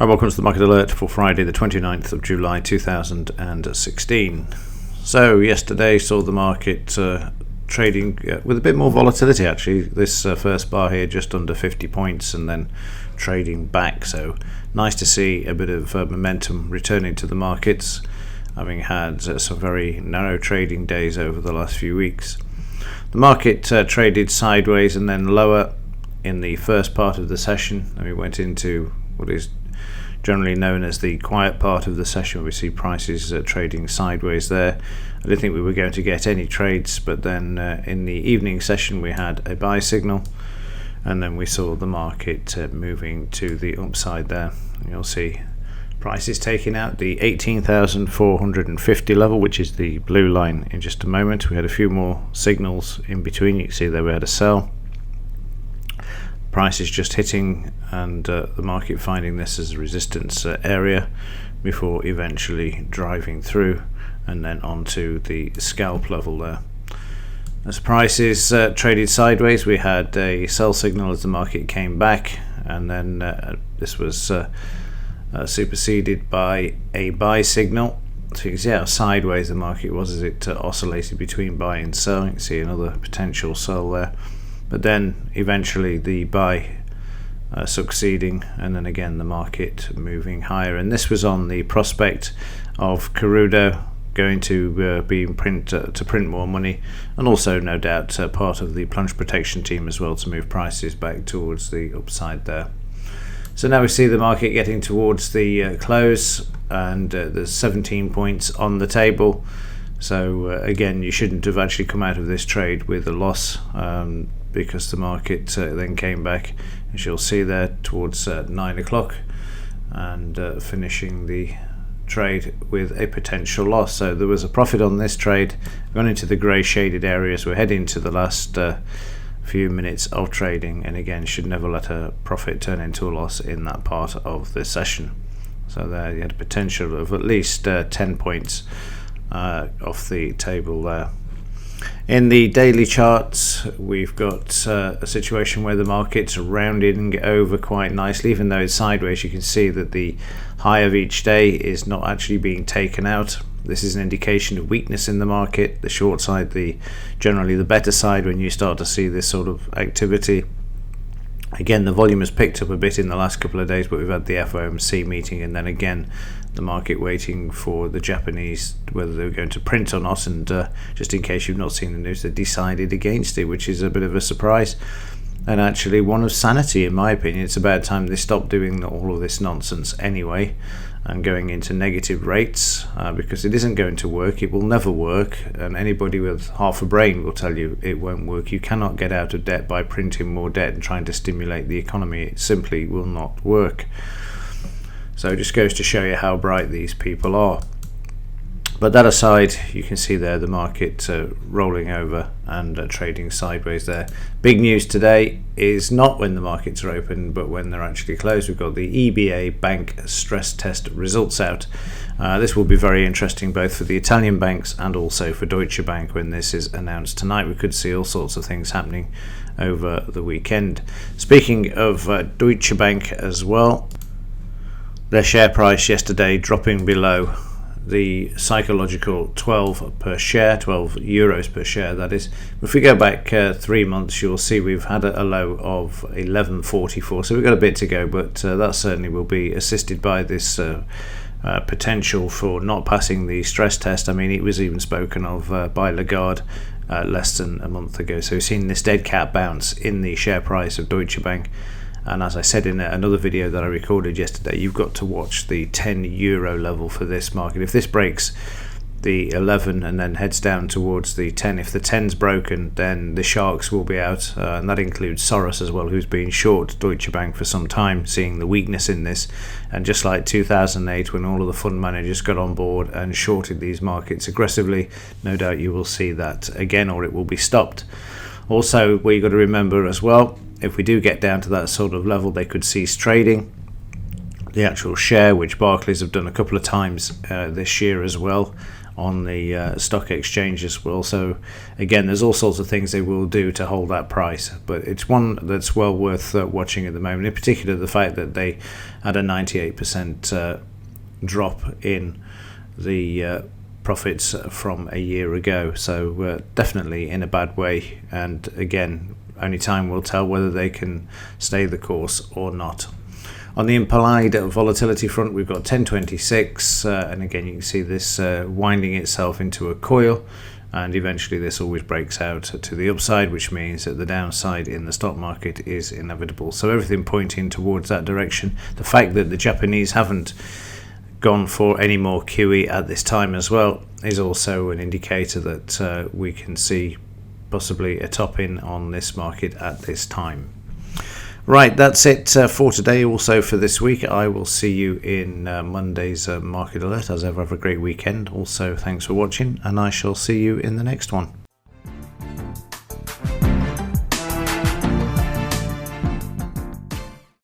Hi, welcome to the Market Alert for Friday the 29th of July 2016. So yesterday saw the market trading with a bit more volatility actually. This first bar here just under 50 points and then trading back. So nice to see a bit of momentum returning to the markets, having had some very narrow trading days over the last few weeks. The market traded sideways and then lower in the first part of the session, and we went into what is generally known as the quiet part of the session. We see prices trading sideways there. I didn't think we were going to get any trades, but then in the evening session we had a buy signal, and then we saw the market moving to the upside there. And you'll see prices taking out the 18,450 level, which is the blue line, in just a moment. We had a few more signals in between. You can see there we had a sell. Price is just hitting and the market finding this as a resistance area before eventually driving through and then onto the scalp level there. As prices traded sideways, we had a sell signal as the market came back, and then this was superseded by a buy signal. So you can see how sideways the market was as it oscillated between buy and sell. You can see another potential sell there. But then eventually the buy succeeding, and then again the market moving higher. And this was on the prospect of Carudo going to print more money, and also no doubt part of the plunge protection team as well to move prices back towards the upside there. So now we see the market getting towards the close, and there's 17 points on the table. So again, you shouldn't have actually come out of this trade with a loss, because the market then came back, as you'll see there, towards 9 o'clock, and finishing the trade with a potential loss. So there was a profit on this trade. Gone into the grey shaded areas. We're heading to the last few minutes of trading, and again, should never let a profit turn into a loss in that part of the session. So there you had a potential of at least 10 points off the table there. In the daily charts, we've got a situation where the market's rounding over quite nicely. Even though it's sideways, you can see that the high of each day is not actually being taken out. This is an indication of weakness in the market. The short side, generally the better side when you start to see this sort of activity. Again, the volume has picked up a bit in the last couple of days, but we've had the FOMC meeting, and then again the market waiting for the Japanese, whether they were going to print or not. And just in case you've not seen the news, they decided against it, which is a bit of a surprise, and actually one of sanity in my opinion. It's about time they stopped doing all of this nonsense anyway and going into negative rates, because it isn't going to work. It will never work, and anybody with half a brain will tell you it won't work. You cannot get out of debt by printing more debt and trying to stimulate the economy. It simply will not work. So it just goes to show you how bright these people are. But that aside, you can see there the market rolling over and trading sideways there. Big news today is not when the markets are open, but when they're actually closed. We've got the EBA bank stress test results out. This will be very interesting both for the Italian banks and also for Deutsche Bank when this is announced tonight. We could see all sorts of things happening over the weekend. Speaking of Deutsche Bank as well, their share price yesterday dropping below the psychological 12 per share, 12 euros per share, that is. If we go back 3 months, you'll see we've had a low of 11.44, so we've got a bit to go, but that certainly will be assisted by this potential for not passing the stress test. I mean, it was even spoken of by Lagarde less than a month ago. So we've seen this dead cat bounce in the share price of Deutsche Bank. And as I said in another video that I recorded yesterday, you've got to watch the 10 euro level for this market. If this breaks the 11 and then heads down towards the 10, if the 10's broken, then the sharks will be out, and that includes Soros as well, who's been short Deutsche Bank for some time, seeing the weakness in this. And just like 2008, when all of the fund managers got on board and shorted these markets aggressively, no doubt you will see that again, or it will be stopped. Also, what you've got to remember as well, if we do get down to that sort of level, they could cease trading. The actual share, which Barclays have done a couple of times this year as well, on the stock exchanges will also, again, there's all sorts of things they will do to hold that price, but it's one that's well worth watching at the moment, in particular the fact that they had a 98% drop in the profits from a year ago, so definitely in a bad way, and again, only time will tell whether they can stay the course or not. On the implied volatility front, we've got 1026, and again you can see this winding itself into a coil, and eventually this always breaks out to the upside, which means that the downside in the stock market is inevitable. So everything pointing towards that direction. The fact that the Japanese haven't gone for any more QE at this time as well is also an indicator that we can see possibly a top in on this market at this time. Right, that's it for today, also for this week. I will see you in Monday's Market Alert. As ever, have a great weekend. Also, thanks for watching, and I shall see you in the next one.